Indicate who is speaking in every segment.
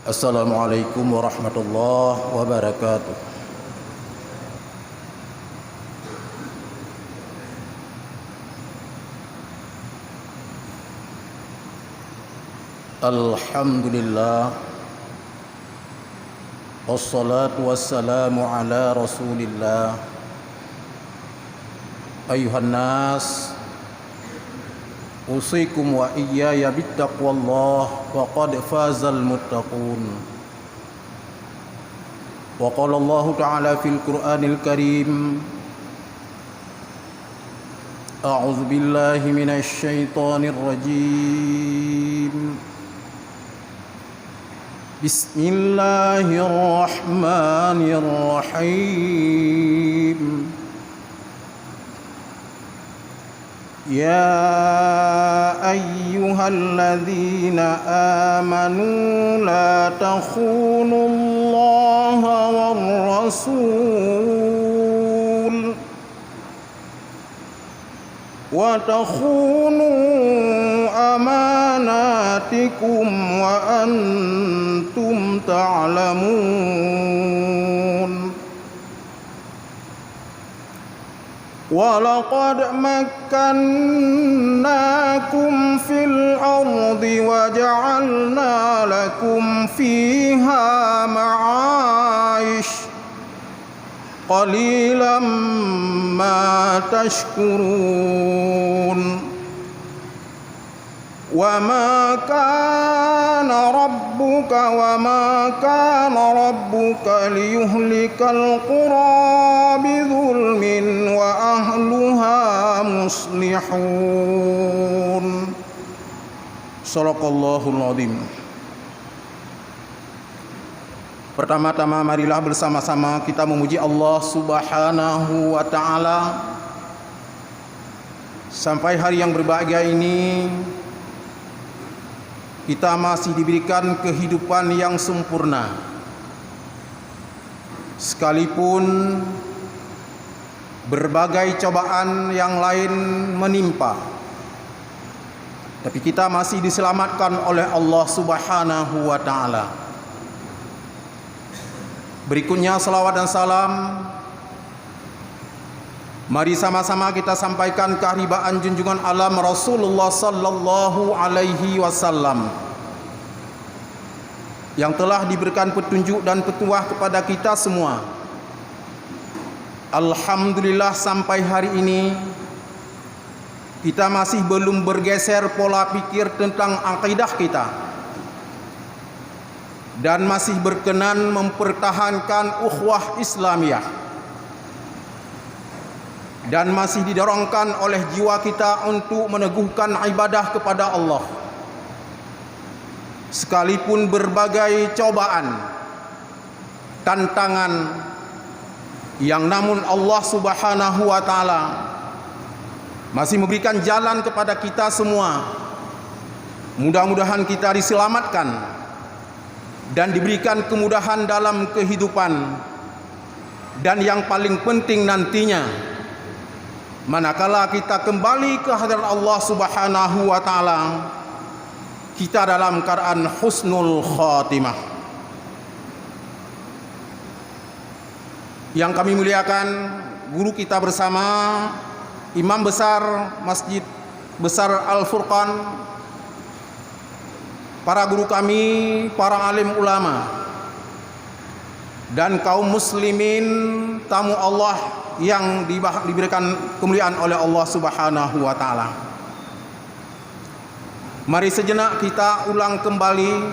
Speaker 1: Assalamualaikum warahmatullahi wabarakatuh. Alhamdulillah, wassalatu wassalamu ala rasulillah. Ayuhan nas, usikum wa iyaya bittaqwallah, faqad fazal muttaqun. Wa qala Allah ta'ala fil Qur'anil Karim, a'udzu billahi minasy syaithanir rajim. Bismillahirrahmanirrahim. Ya ayyuhalladzina amanu la takhunullaha war rasul wa takhunu amanatikum wa antum ta'lamun. Walaqad makkannakum fil ardi wa ja'alna lakum fiha ma'aish qalilan ma tashkurun. وما كان ربك ليهلك القرى بظلم وأهلها مصلحون. Shadaqallahul Azim. Pertama-tama marilah bersama-sama kita memuji Allah Subhanahu wa taala. Sampai hari yang berbahagia ini kita masih diberikan kehidupan yang sempurna, sekalipun berbagai cobaan yang lain menimpa, tapi kita masih diselamatkan oleh Allah Subhanahu wa taala. Berikutnya salawat dan salam, mari sama-sama kita sampaikan keharibaan junjungan alam Rasulullah sallallahu alaihi wasallam yang telah diberikan petunjuk dan petuah kepada kita semua. Alhamdulillah sampai hari ini kita masih belum bergeser pola pikir tentang akidah kita dan masih berkenan mempertahankan ukhuwah Islamiyah, dan masih didorongkan oleh jiwa kita untuk meneguhkan ibadah kepada Allah sekalipun berbagai cobaan, tantangan yang namun Allah Subhanahu wa taala masih memberikan jalan kepada kita semua. Mudah-mudahan kita diselamatkan dan diberikan kemudahan dalam kehidupan, dan yang paling penting nantinya manakala kita kembali ke hadirat Allah Subhanahu wa taala, kita dalam keadaan husnul khatimah. Yang kami muliakan guru kita bersama, Imam besar Masjid Besar Al-Furqan, para guru kami, para alim ulama, dan kaum muslimin tamu Allah yang diberikan kemuliaan oleh Allah Subhanahu wa taala. Mari sejenak kita ulang kembali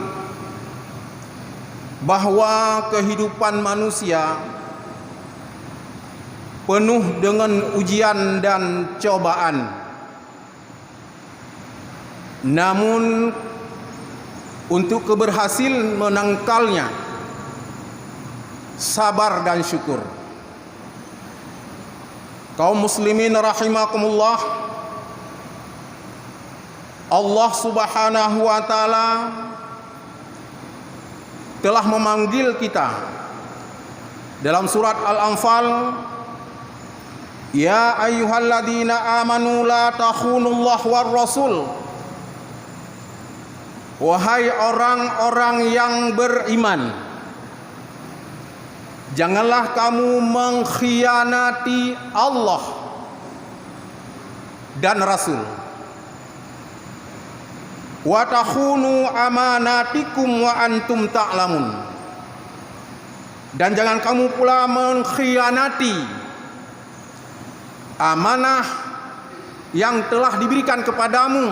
Speaker 1: bahwa kehidupan manusia penuh dengan ujian dan cobaan. Namun untuk keberhasilan menangkalnya, sabar dan syukur. Kaum muslimin rahimakumullah, Allah Subhanahu wa taala telah memanggil kita dalam surat Al-Anfal, ya ayyuhalladzina amanu la takhunullaha war rasul Wahai orang-orang yang beriman, janganlah kamu mengkhianati Allah dan Rasul. Wa takhunu amanatikum wa antum ta'lamun. Dan jangan kamu pula mengkhianati amanah yang telah diberikan kepadamu,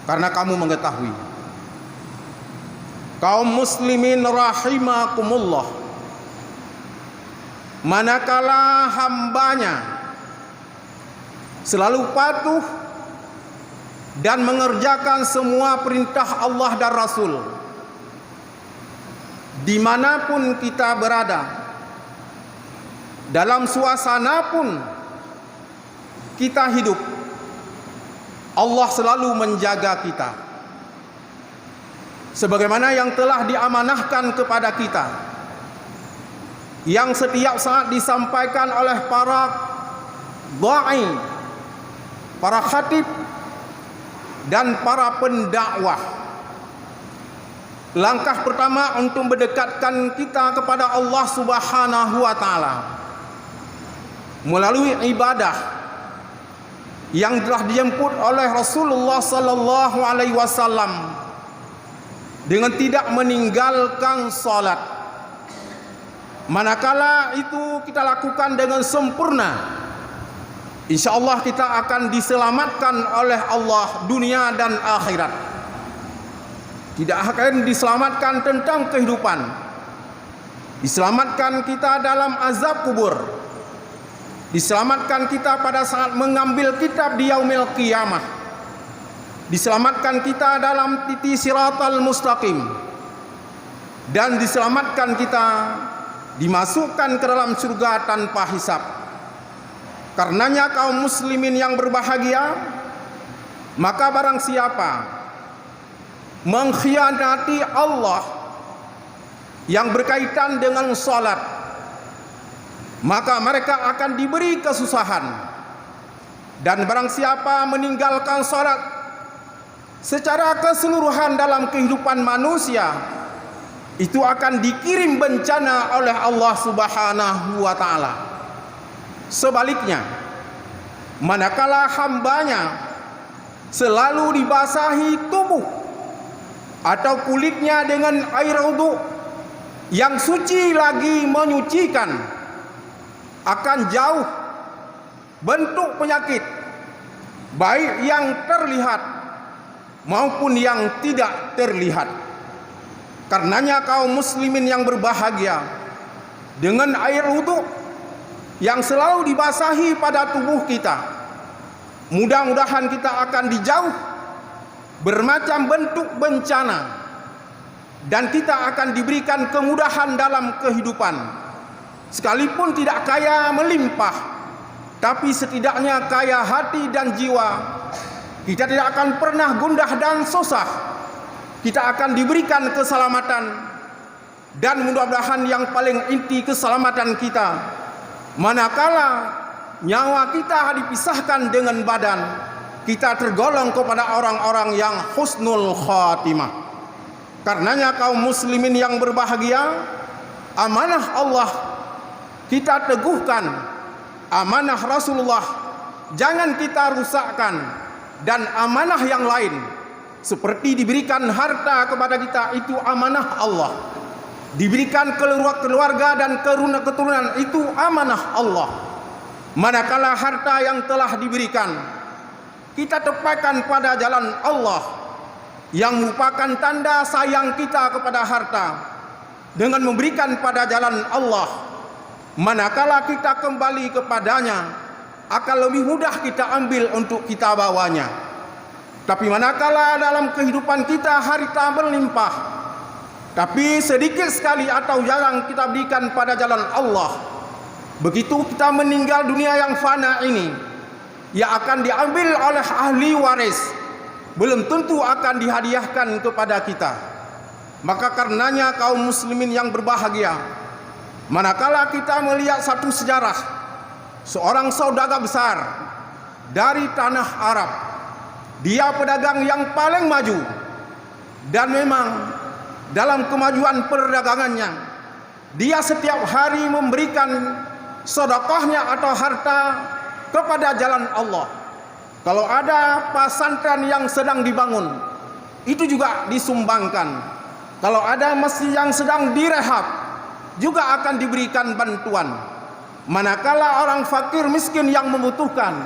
Speaker 1: karena kamu mengetahui. Kaum muslimin rahimakumullah, manakala hambanya selalu patuh dan mengerjakan semua perintah Allah dan Rasul, dimanapun kita berada, dalam suasana pun kita hidup, Allah selalu menjaga kita sebagaimana yang telah diamanahkan kepada kita, yang setiap saat disampaikan oleh para dai, para khatib dan para pendakwah. Langkah pertama untuk mendekatkan kita kepada Allah Subhanahu wa taala melalui ibadah yang telah dijemput oleh Rasulullah sallallahu alaihi wasallam dengan tidak meninggalkan salat. Manakala itu kita lakukan dengan sempurna, insyaallah kita akan diselamatkan oleh Allah dunia dan akhirat. Tidak akan diselamatkan tentang kehidupan, diselamatkan kita dalam azab kubur, diselamatkan kita pada saat mengambil kitab di yaumil qiyamah, diselamatkan kita dalam titi siratal mustaqim, dan diselamatkan kita dimasukkan ke dalam surga tanpa hisab. Karenanya kaum muslimin yang berbahagia, maka barang siapa mengkhianati Allah yang berkaitan dengan salat, maka mereka akan diberi kesusahan. Dan barang siapa meninggalkan salat secara keseluruhan dalam kehidupan manusia, itu akan dikirim bencana oleh Allah Subhanahu wa taala. Sebaliknya, manakala hambanya selalu dibasahi tubuh atau kulitnya dengan air wudu yang suci lagi menyucikan, akan jauh bentuk penyakit, baik yang terlihat maupun yang tidak terlihat. Karenanya kaum muslimin yang berbahagia, dengan air wudu yang selalu dibasahi pada tubuh kita, mudah-mudahan kita akan dijauh bermacam bentuk bencana, dan kita akan diberikan kemudahan dalam kehidupan. Sekalipun tidak kaya melimpah, tapi setidaknya kaya hati dan jiwa. Kita tidak akan pernah gundah dan susah. Kita akan diberikan keselamatan, dan mudah-mudahan yang paling inti keselamatan kita, manakala nyawa kita dipisahkan dengan badan, kita tergolong kepada orang-orang yang husnul khatimah. Karenanya kaum muslimin yang berbahagia, amanah Allah kita teguhkan, amanah Rasulullah jangan kita rusakkan, dan amanah yang lain seperti diberikan harta kepada kita, itu amanah Allah. Diberikan keluarga dan keturunan, itu amanah Allah. Manakala harta yang telah diberikan kita tepakan pada jalan Allah, yang merupakan tanda sayang kita kepada harta, dengan memberikan pada jalan Allah, manakala kita kembali kepadanya akan lebih mudah kita ambil untuk kita bawanya. Tapi manakala dalam kehidupan kita harta berlimpah, tapi sedikit sekali atau jarang kita berikan pada jalan Allah, begitu kita meninggal dunia yang fana ini, yang akan diambil oleh ahli waris, belum tentu akan dihadiahkan kepada kita. Maka karenanya kaum muslimin yang berbahagia, manakala kita melihat satu sejarah, seorang saudagar besar dari tanah Arab, Dia pedagang yang paling maju. Dan memang dalam kemajuan perdagangannya, dia setiap hari memberikan sedekahnya atau harta kepada jalan Allah. Kalau ada pesantren yang sedang dibangun, itu juga disumbangkan. Kalau ada masjid yang sedang direhab, juga akan diberikan bantuan. Manakala orang fakir miskin yang membutuhkan,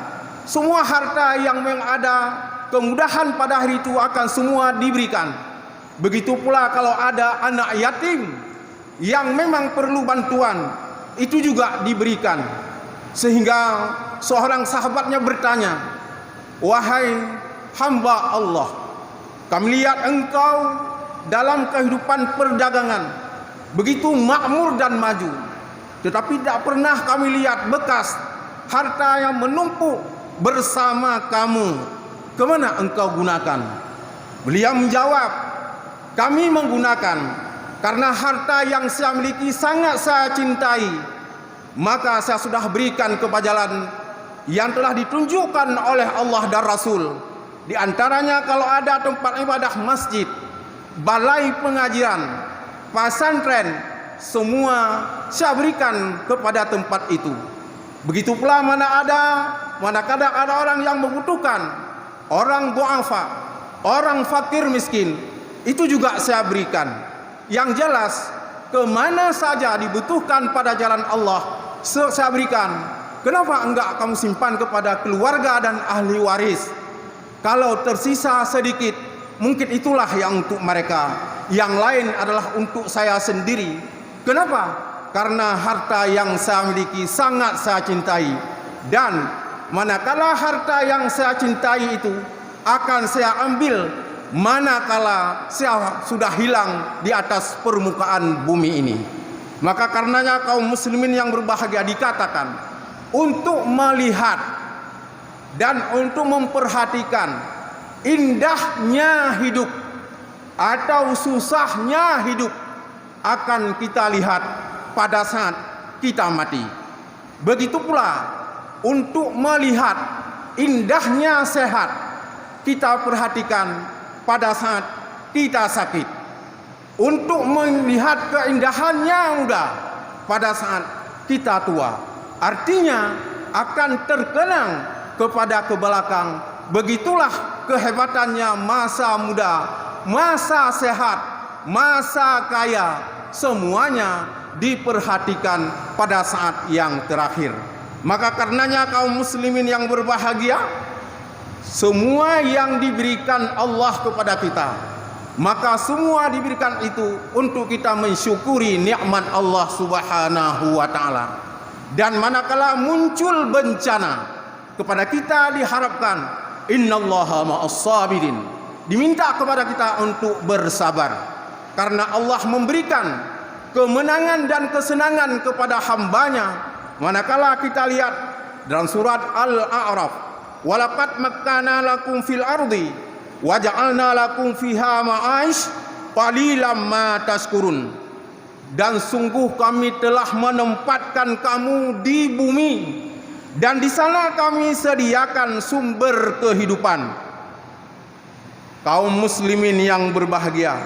Speaker 1: semua harta yang memang ada kemudahan pada hari itu akan semua diberikan. Begitu pula kalau ada anak yatim yang memang perlu bantuan, itu juga diberikan. Sehingga seorang sahabatnya bertanya, "Wahai hamba Allah, kami lihat engkau dalam kehidupan perdagangan begitu makmur dan maju, tetapi tidak pernah kami lihat bekas harta yang menumpuk bersama kamu. Kemana engkau gunakan?" Beliau menjawab, "Kami menggunakan karena harta yang saya miliki sangat saya cintai, maka saya sudah berikan kepada jalan yang telah ditunjukkan oleh Allah dan Rasul. Di antaranya kalau ada tempat ibadah masjid, balai pengajian, pesantren, semua saya berikan kepada tempat itu. Begitu pula manakala ada orang yang membutuhkan, orang duafa, orang fakir miskin, itu juga saya berikan. Yang jelas, kemana saja dibutuhkan pada jalan Allah, saya berikan. Kenapa enggak kamu simpan kepada keluarga dan ahli waris? Kalau tersisa sedikit, mungkin itulah yang untuk mereka. Yang lain adalah untuk saya sendiri. Kenapa? Karena harta yang saya miliki sangat saya cintai. Dan manakala harta yang saya cintai itu akan saya ambil manakala saya sudah hilang di atas permukaan bumi ini. Maka karenanya kaum muslimin yang berbahagia dikatakan untuk melihat dan untuk memperhatikan indahnya hidup atau susahnya hidup akan kita lihat pada saat kita mati. Begitu pula untuk melihat indahnya sehat kita perhatikan pada saat kita sakit. Untuk melihat keindahannya muda pada saat kita tua. Artinya akan terkenang kepada ke belakang. Begitulah kehebatannya masa muda, masa sehat, masa kaya, semuanya diperhatikan pada saat yang terakhir. Maka karenanya kaum muslimin yang berbahagia, semua yang diberikan Allah kepada kita, maka semua diberikan itu untuk kita mensyukuri nikmat Allah Subhanahu wa taala. Dan manakala muncul bencana kepada kita diharapkan innallaha ma'as sabirin, diminta kepada kita untuk bersabar, karena Allah memberikan kemenangan dan kesenangan kepada hambanya. Manakala kita lihat dalam surat Al-A'raf, walaqad makkana lakum fil ardi waja'alna lakum fiha ma'aish qalilan ma tashkurun. Dan sungguh kami telah menempatkan kamu di bumi, dan di sana kami sediakan sumber kehidupan. Kaum muslimin yang berbahagia,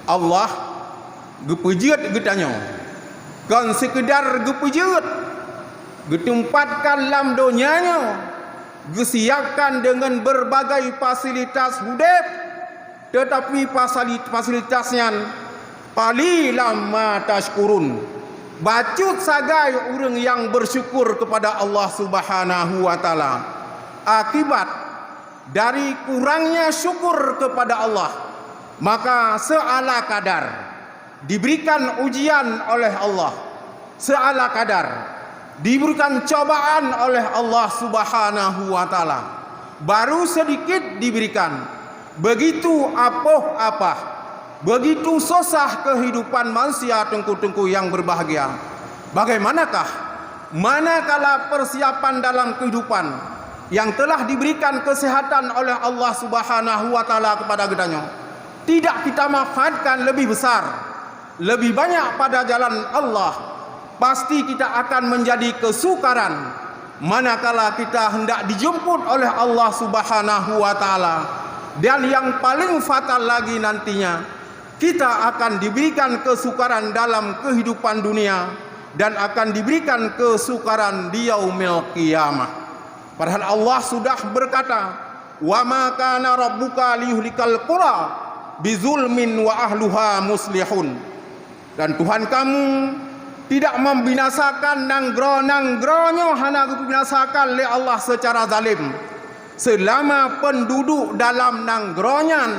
Speaker 1: Allah gepejeut getanya, kan sekedar gepejeut, getempatkan dalam dunianya, gesiapkan dengan berbagai fasilitas hidup, tetapi fasilitasnya qalilan ma tashkurun. Bacut sagai orang yang bersyukur kepada Allah Subhanahu wa taala. Akibat dari kurangnya syukur kepada Allah, maka seala kadar diberikan ujian oleh Allah, seala kadar diberikan cobaan oleh Allah Subhanahu wa taala. Baru sedikit diberikan, begitu apa, begitu susah kehidupan manusia tengku-tengku yang berbahagia. Bagaimanakah manakala persiapan dalam kehidupan yang telah diberikan kesehatan oleh Allah Subhanahu wa taala kepada kitanya, tidak kita manfaatkan lebih besar, lebih banyak pada jalan Allah, pasti kita akan menjadi kesukaran, manakala kita hendak dijemput oleh Allah Subhanahu wa taala. Dan yang paling fatal lagi nantinya, kita akan diberikan kesukaran dalam kehidupan dunia dan akan diberikan kesukaran di yaumil qiyamah. Padahal Allah sudah berkata, "Wa ma kana rabbuka liyuhlikal qura bizulmin wa ahluha muslihun." Dan Tuhan kamu tidak membinasakan nanggro-nanggronyo hana dibinasakan oleh Allah secara zalim. Selama penduduk dalam nanggronyan,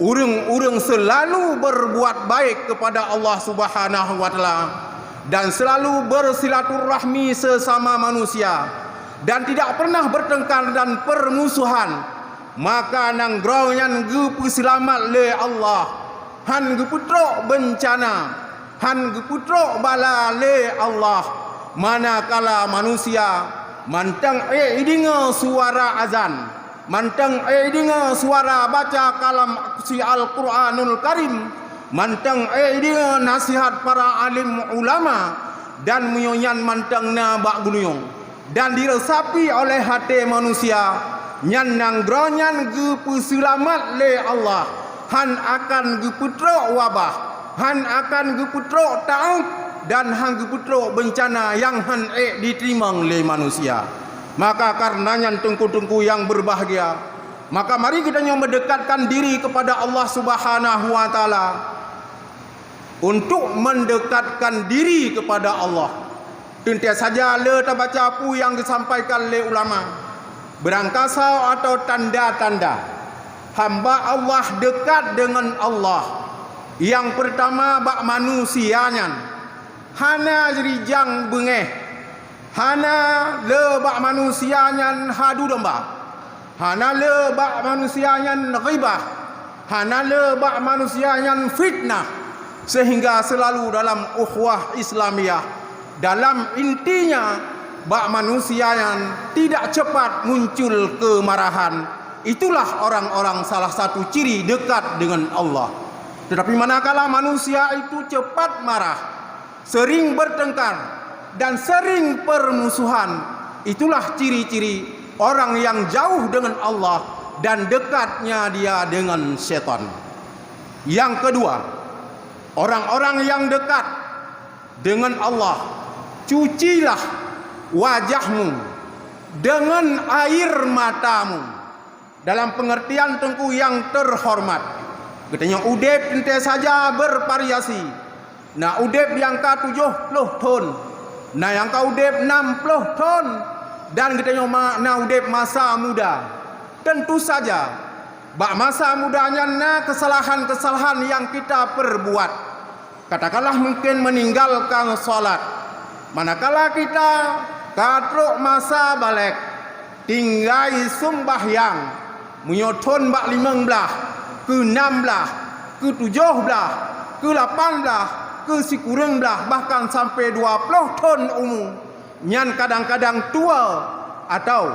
Speaker 1: urang-urang selalu berbuat baik kepada Allah Subhanahu wa taala dan selalu bersilaturahmi sesama manusia dan tidak pernah bertengkar dan permusuhan, maka nanggronyan gepu selamat le Allah, han geputrok bencana, han geputrok bala le Allah. Manakala manusia mantang dengar suara azan, mantang dengar suara baca kalam si Al-Quranul Karim, mantang dengar nasihat para alim ulama dan menyoyan mantang na bak gunung dan diresapi oleh hati manusia, nyan nanggronyan gepu selamat le Allah, han akan geputrok wabah, han akan geputrok taut dan han geputrok bencana yang han diterima oleh manusia. Maka karenanya tengku-tengku yang berbahagia, maka mari kita mendekatkan diri kepada Allah Subhanahu wa taala. Untuk mendekatkan diri kepada Allah, tentu saja le baca apa yang disampaikan oleh ulama, berangkasa atau tanda-tanda hamba Allah dekat dengan Allah. Yang pertama bak manusianya, hana rijang bengeh, hana le bak manusianya hadu domba, hana le bak manusianya ghibah, hana le bak manusianya fitnah, sehingga selalu dalam ukhuwah Islamiyah, dalam intinya bak manusia yang tidak cepat muncul kemarahan. Itulah orang-orang salah satu ciri dekat dengan Allah. Tetapi manakala manusia itu cepat marah, sering bertengkar dan sering permusuhan, itulah ciri-ciri orang yang jauh dengan Allah dan dekatnya dia dengan setan. Yang kedua, orang-orang yang dekat dengan Allah, cucilah wajahmu dengan air matamu. Dalam pengertian tengku yang terhormat, katanya udep ente saja bervariasi. Nah udep yang ke 70 ton, nah yang ke udep 60 ton, dan katanya nah udep masa muda. Tentu saja bak masa mudanya nah kesalahan-kesalahan yang kita perbuat, katakanlah mungkin meninggalkan salat. Manakala kita katruk masa balik, tinggai sembahyang, menyoton bak 15, ke 16, ke 17, ke 18, ke sikurang belah, bahkan sampai 20 ton umur. Nyan kadang-kadang tua atau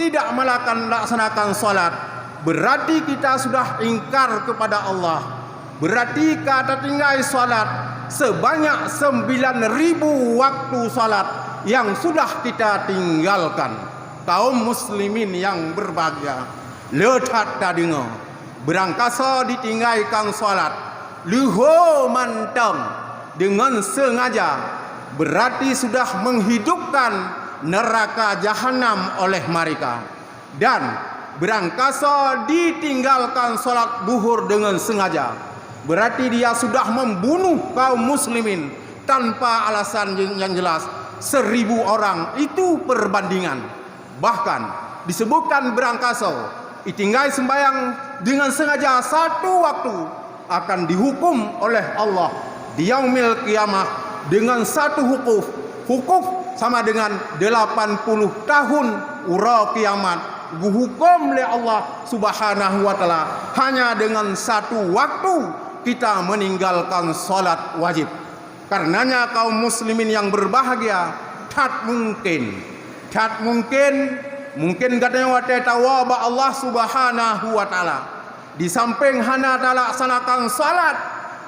Speaker 1: tidak melaksanakan salat, berarti kita sudah ingkar kepada Allah. Berarti kata tinggal salat sebanyak 9.000 waktu salat yang sudah kita tinggalkan. Kaum muslimin yang berbahagia, letat tak dengar, berangkasa ditinggalkan salat, luho mantang dengan sengaja, berarti sudah menghidupkan neraka jahanam oleh mereka. Dan berangkasa ditinggalkan salat zuhur dengan sengaja, berarti dia sudah membunuh kaum muslimin tanpa alasan yang jelas. 1.000 orang itu perbandingan. Bahkan disebutkan berangkasa ditinggal sembahyang dengan sengaja satu waktu akan dihukum oleh Allah di yaumil qiyamah dengan satu hukuf. Hukuf sama dengan 80 tahun ura kiamat. Dihukum oleh Allah Subhanahu wa taala hanya dengan satu waktu kita meninggalkan salat wajib. Karenanya kaum muslimin yang berbahagia, tak mungkin katanya wate tawaba Allah Subhanahu wa taala. Di samping hana laksanakan salat,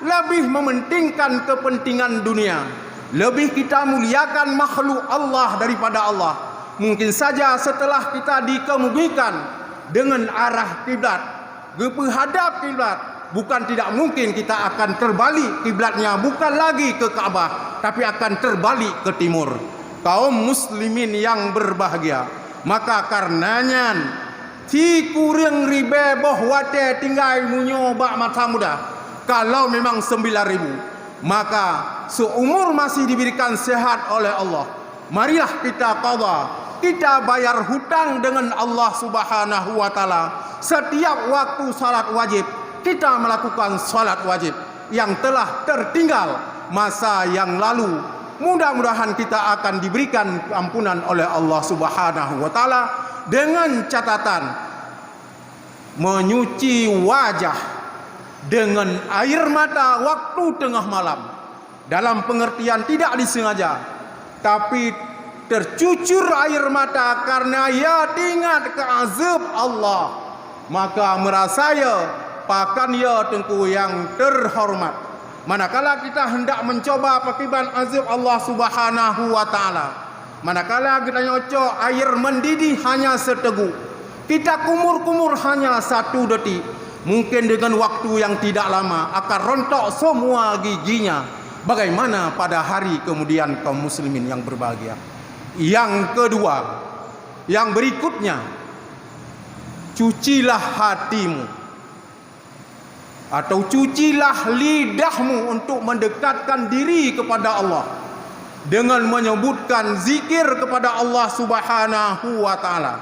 Speaker 1: lebih mementingkan kepentingan dunia, lebih kita muliakan makhluk Allah daripada Allah. mungkin saja setelah kita dikemudikan dengan arah kiblat, menghadap kiblat, bukan tidak mungkin kita akan terbalik kiblatnya, bukan lagi ke Ka'bah, tapi akan terbalik ke timur. Kaum muslimin yang berbahagia, maka karenanya ti kurang ribe boh wate tinggal munyo bak mata muda. Kalau memang 9.000, maka seumur masih diberikan sehat oleh Allah, marilah kita qada, kita bayar hutang dengan Allah Subhanahu wa taala. Setiap waktu salat wajib kita melakukan salat wajib yang telah tertinggal masa yang lalu. Mudah-mudahan kita akan diberikan ampunan oleh Allah Subhanahu wa taala dengan catatan menyuci wajah dengan air mata waktu tengah malam, dalam pengertian tidak disengaja tapi tercucur air mata karena ia ingat ke azab Allah, maka merasa ya pakan ya tengku yang terhormat. Manakala kita hendak mencoba pakiban azab Allah Subhanahu wa taala, manakala kita nyocok air mendidih hanya seteguk, kita kumur-kumur hanya 1 detik, mungkin dengan waktu yang tidak lama akan rontok semua giginya. Bagaimana pada hari kemudian kaum muslimin yang berbahagia? Yang kedua, yang berikutnya, cucilah hatimu atau cucilah lidahmu untuk mendekatkan diri kepada Allah dengan menyebutkan zikir kepada Allah Subhanahu wa taala.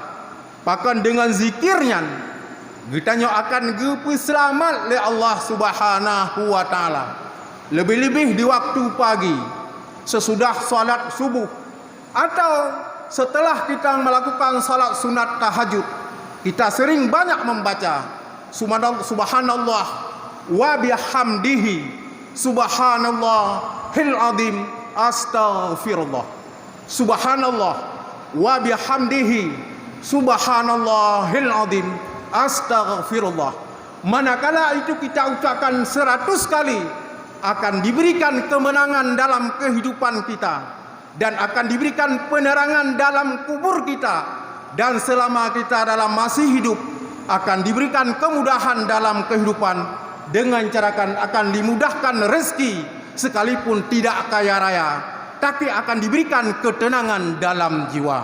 Speaker 1: Bahkan dengan zikirnya kita akan gepe selamat oleh Allah Subhanahu wa taala. Lebih-lebih di waktu pagi sesudah salat subuh atau setelah kita melakukan salat sunat tahajud, kita sering banyak membaca subhanallah wa bihamdihi subhanallahil azim astaghfirullah, subhanallah wa bihamdihi subhanallahil azim astaghfirullah. Manakala itu kita ucapkan 100 kali, akan diberikan kemenangan dalam kehidupan kita dan akan diberikan penerangan dalam kubur kita, dan selama kita dalam masih hidup akan diberikan kemudahan dalam kehidupan dengan cara akan dimudahkan rezeki sekalipun tidak kaya raya, tapi akan diberikan ketenangan dalam jiwa.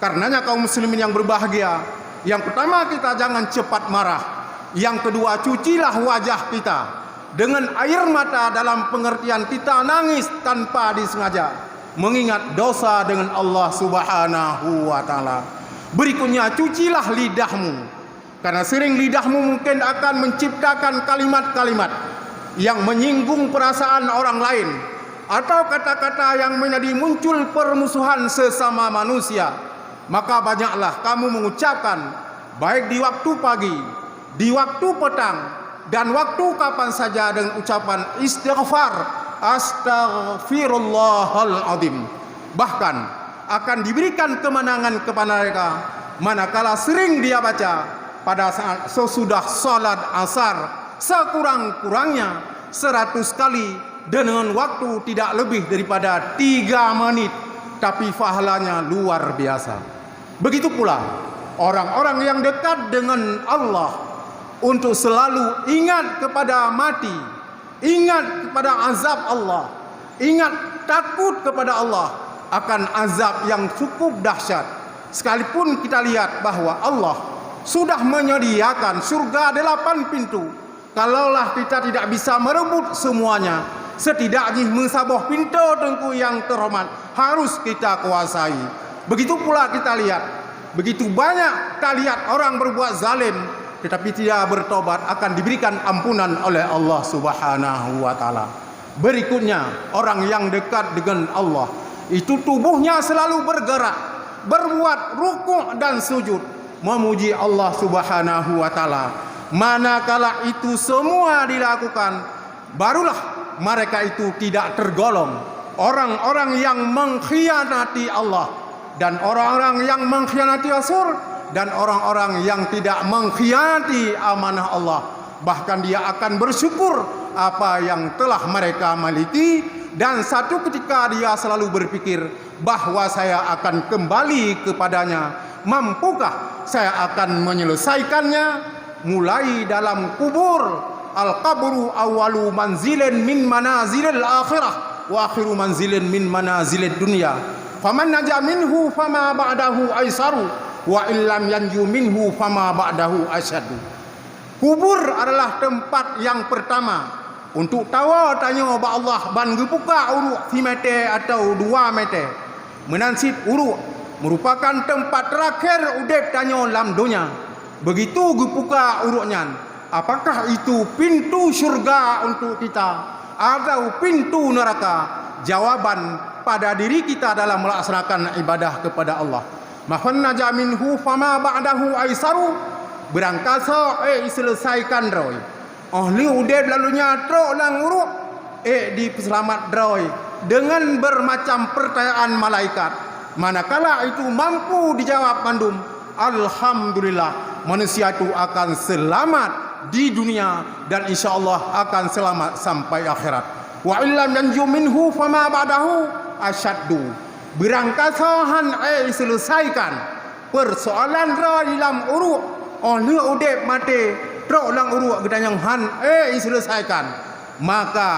Speaker 1: Karenanya kaum muslimin yang berbahagia, yang pertama kita jangan cepat marah, yang kedua cucilah wajah kita dengan air mata dalam pengertian kita nangis tanpa disengaja, mengingat dosa dengan Allah Subhanahu wa taala. Berikutnya cucilah lidahmu, karena sering lidahmu mungkin akan menciptakan kalimat-kalimat yang menyinggung perasaan orang lain atau kata-kata yang menjadi muncul permusuhan sesama manusia. Maka banyaklah kamu mengucapkan baik di waktu pagi, di waktu petang, dan waktu kapan saja dengan ucapan istighfar, astaghfirullahal azim. Bahkan akan diberikan kemenangan kepada mereka manakala sering dia baca pada saat sesudah salat asar sekurang-kurangnya 100 kali dengan waktu tidak lebih daripada 3 menit, tapi pahalanya luar biasa. Begitu pula orang-orang yang dekat dengan Allah untuk selalu ingat kepada mati, ingat kepada azab Allah, ingat takut kepada Allah akan azab yang cukup dahsyat. Sekalipun kita lihat bahwa Allah sudah menyediakan surga 8 pintu, kalaulah kita tidak bisa merebut semuanya, setidaknya mensaboh pintu tengku yang terhormat harus kita kuasai. Begitu pula kita lihat, begitu banyak kita lihat orang berbuat zalim tetapi tidak bertobat akan diberikan ampunan oleh Allah Subhanahu wa taala. Berikutnya, orang yang dekat dengan Allah itu tubuhnya selalu bergerak, berbuat rukuk dan sujud, memuji Allah Subhanahu wa taala. Manakala itu semua dilakukan, barulah mereka itu tidak tergolong orang-orang yang mengkhianati Allah dan orang-orang yang mengkhianati Rasul dan orang-orang yang tidak mengkhianati amanah Allah. Bahkan dia akan bersyukur apa yang telah mereka miliki dan satu ketika dia selalu berpikir bahwa saya akan kembali kepadanya. Mampukah saya akan menyelesaikannya? Mulai dalam kubur, al-qabru awwalu manzilin min manazilil akhirah wa akhiru manzilin min manazilid dunya. Faman naja minhu fama ba'dahu aisaru wa illam yanju minhu fama ba'dahu asyadu. Kubur adalah tempat yang pertama untuk tawa tanya ba Allah ban gebuka uruk si mete atau 2 mete. Menansib uruk merupakan tempat terakhir udep tanya dalam dunia. Begitu gebuka uruknya, apakah itu pintu syurga untuk kita atau pintu neraka? Jawaban pada diri kita dalam melaksanakan ibadah kepada Allah. Mahfan naja minhu fama ba'dahu aisaru. Berangkasa selesaikan droi. Ahli udep lalunya trok lang uruk diselamat droi dengan bermacam pertanyaan malaikat. Manakala itu mampu dijawab mandum, alhamdulillah, manusia itu akan selamat di dunia dan insyaallah akan selamat sampai akhirat. Wa illam yanju minhu fama ba'dahu asyaddu. Berangkasahan selesaikan persoalan ra dalam uruk. Ahli udep mati trok lang uruk gedanyang han selesaikan. Maka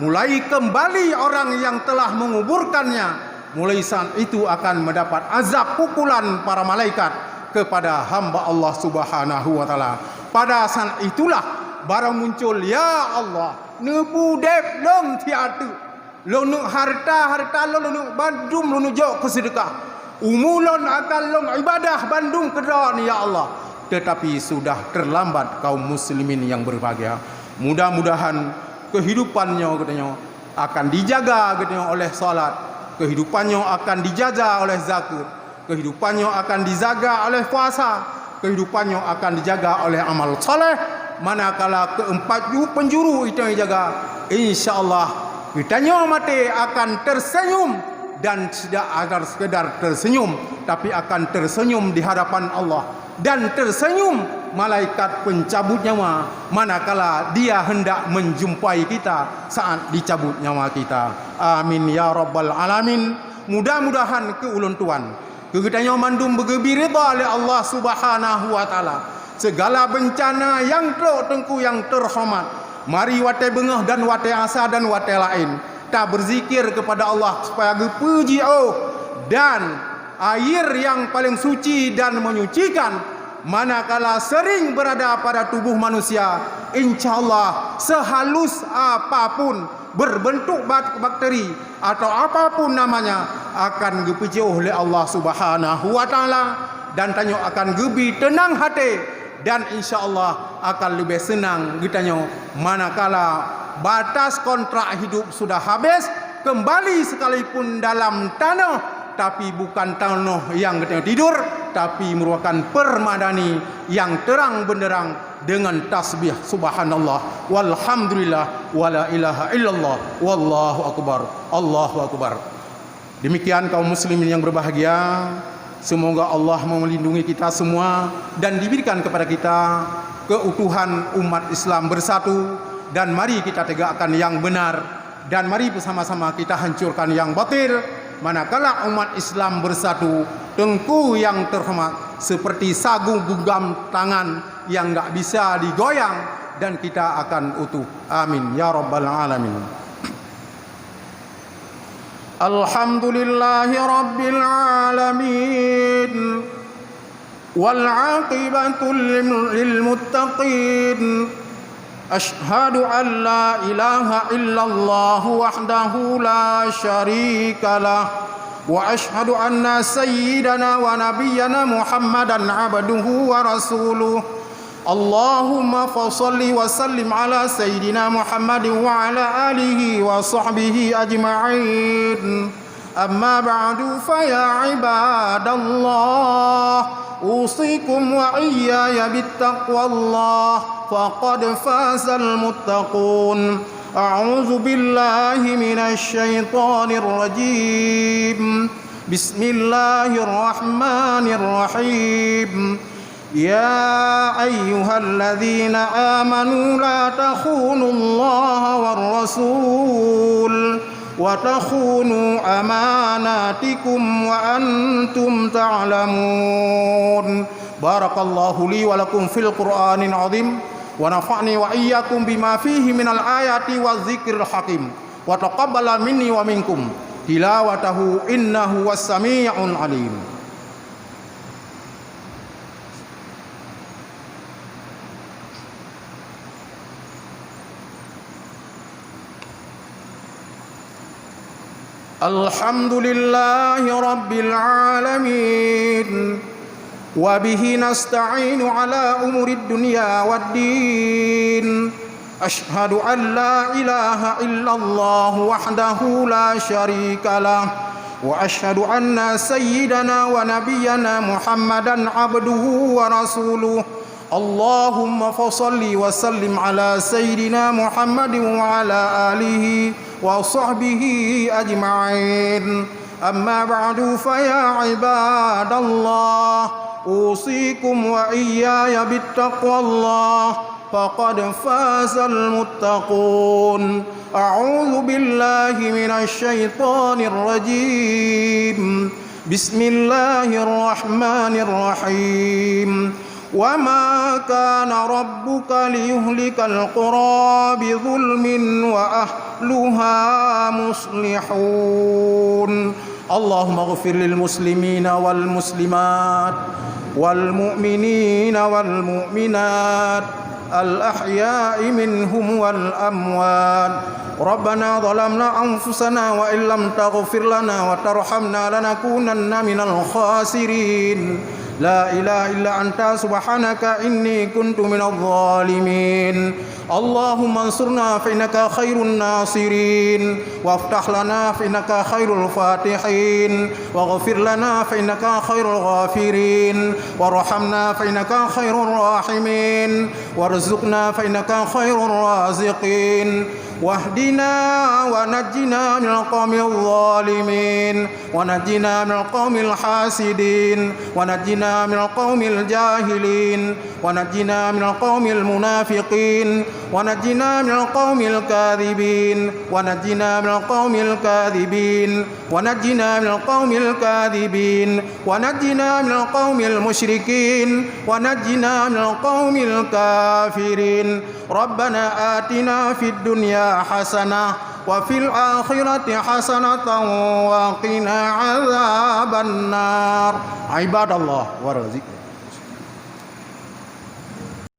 Speaker 1: mulai kembali orang yang telah menguburkannya, mulai saat itu akan mendapat azab pukulan para malaikat kepada hamba Allah Subhanahu wa taala. Pada saat itulah baru muncul, ya Allah, nebu dep long tiatu, long nu harta long nu bandum long nu jauh kesedekah, umulon akan long ibadah bandung kedon ya Allah. Tetapi sudah terlambat kaum muslimin yang berbahagia. Mudah-mudahan kehidupannya katanya akan dijaga katanya oleh salat, kehidupannya akan dijaga oleh zakat, kehidupannya akan dijaga oleh puasa, kehidupannya akan dijaga oleh amal soleh. Manakala keempat penjuru itu yang dijaga, insyaallah kitanya mati akan tersenyum, dan tidak akan sekedar tersenyum, tapi akan tersenyum di hadapan Allah dan tersenyum malaikat pencabut nyawa manakala dia hendak menjumpai kita saat dicabut nyawa kita. Amin ya rabbal alamin. Mudah-mudahan ke ulun tuan kegedanya mandum bergebi rida oleh Allah Subhanahu wa taala. Segala bencana yang tengku yang terhormat, mari wate bengah dan wate asa dan wate lain tak berzikir kepada Allah supaya dipuji dan air yang paling suci dan menyucikan manakala sering berada pada tubuh manusia, insyaallah sehalus apapun berbentuk bakteri atau apapun namanya akan dipuji oleh Allah Subhanahu wa taala dan tanya akan gebi tenang hati dan insyaallah akan lebih senang ditanya manakala batas kontrak hidup sudah habis kembali sekalipun dalam tanah, tapi bukan tanah yang tidur, tapi merupakan permadani yang terang benderang dengan tasbih subhanallah walhamdulillah wala ilaha illallah wallahu akbar, Allahu akbar. Demikian kaum muslimin yang berbahagia, semoga Allah melindungi kita semua dan diberikan kepada kita keutuhan umat Islam bersatu, dan mari kita tegakkan yang benar dan mari bersama-sama kita hancurkan yang batil. Manakala umat Islam bersatu, tengku yang terhormat seperti sagu genggam tangan yang enggak bisa digoyang dan kita akan utuh. Amin ya rabbal alamin. Alhamdulillahi rabbil alamin wal aqibatu lil muttaqin. Ashhadu an la ilaha illallah wahdahu la syarika lah wa ashhadu anna sayyidana wa nabiyyana Muhammadan abduhu wa rasuluh. Allahumma fassalli wa sallim ala sayyidina Muhammadin wa ala alihi wa sahbihi ajma'in. Amma ba'du fa ya ibadallah usikum wa iyaya bittaqwallah faqad fazal muttaqun. A'udzu billahi minasy syaithanir rajim. Bismillahirrahmanirrahim. Ya ayyuhalladzina amanu la takhunullaha war rasul وتخونوا أماناتكم وأنتم تعلمون. بارك الله لي ولكم في القرآن العظيم ونفعني وإياكم بما فيه من الآيات والذكر الحكيم وتقبل مني ومنكم تلاوته إنه هو السميع العليم. الحمد لله رب العالمين وبه نستعين على أمور الدنيا والدين. أشهد أن لا إله إلا الله وحده لا شريك له وأشهد أن سيدنا ونبينا محمدا عبده ورسوله. اللهم فصل وسلم على سيدنا محمد وعلى آله وصحبه أجمعين. أما بعد فيا عباد الله أوصيكم وإياي بالتقوى الله فقد فاز المتقون. أعوذ بالله من الشيطان الرجيم. بسم الله الرحمن الرحيم. وما كان ربك ليهلك القرى بظلم وأهلها مصلحون. اللهم اغفر للمسلمين والمسلمات والمؤمنين والمؤمنات الأحياء منهم والأموات. ربنا ظلمنا أنفسنا وإن لم تغفر لنا وترحمنا لنكونن من الخاسرين. لا إله إلا أنت سبحانك إني كنت من الظالمين. اللهم انصرنا فإنك خير الناصرين وافتح لنا فإنك خير الفاتحين واغفر لنا فإنك خير الغافرين وارحمنا فإنك خير الراحمين وارزقنا فإنك خير الرازقين واهدنا ونجنا من القوم الظالمين ونجنا من القوم الحاسدين ونجنا من القوم الجاهلين ونجنا من القوم المنافقين ونجنا من القوم الكاذبين ونجنا من القوم الكاذبين ونجنا من القوم الكاذبين ونجنا من القوم المشركين ونجنا من القوم الكافرين. ربنا آتنا في الدنيا حسنة وفي الآخرة حسنة وقنا عذاب النار. عباد الله ورزقنا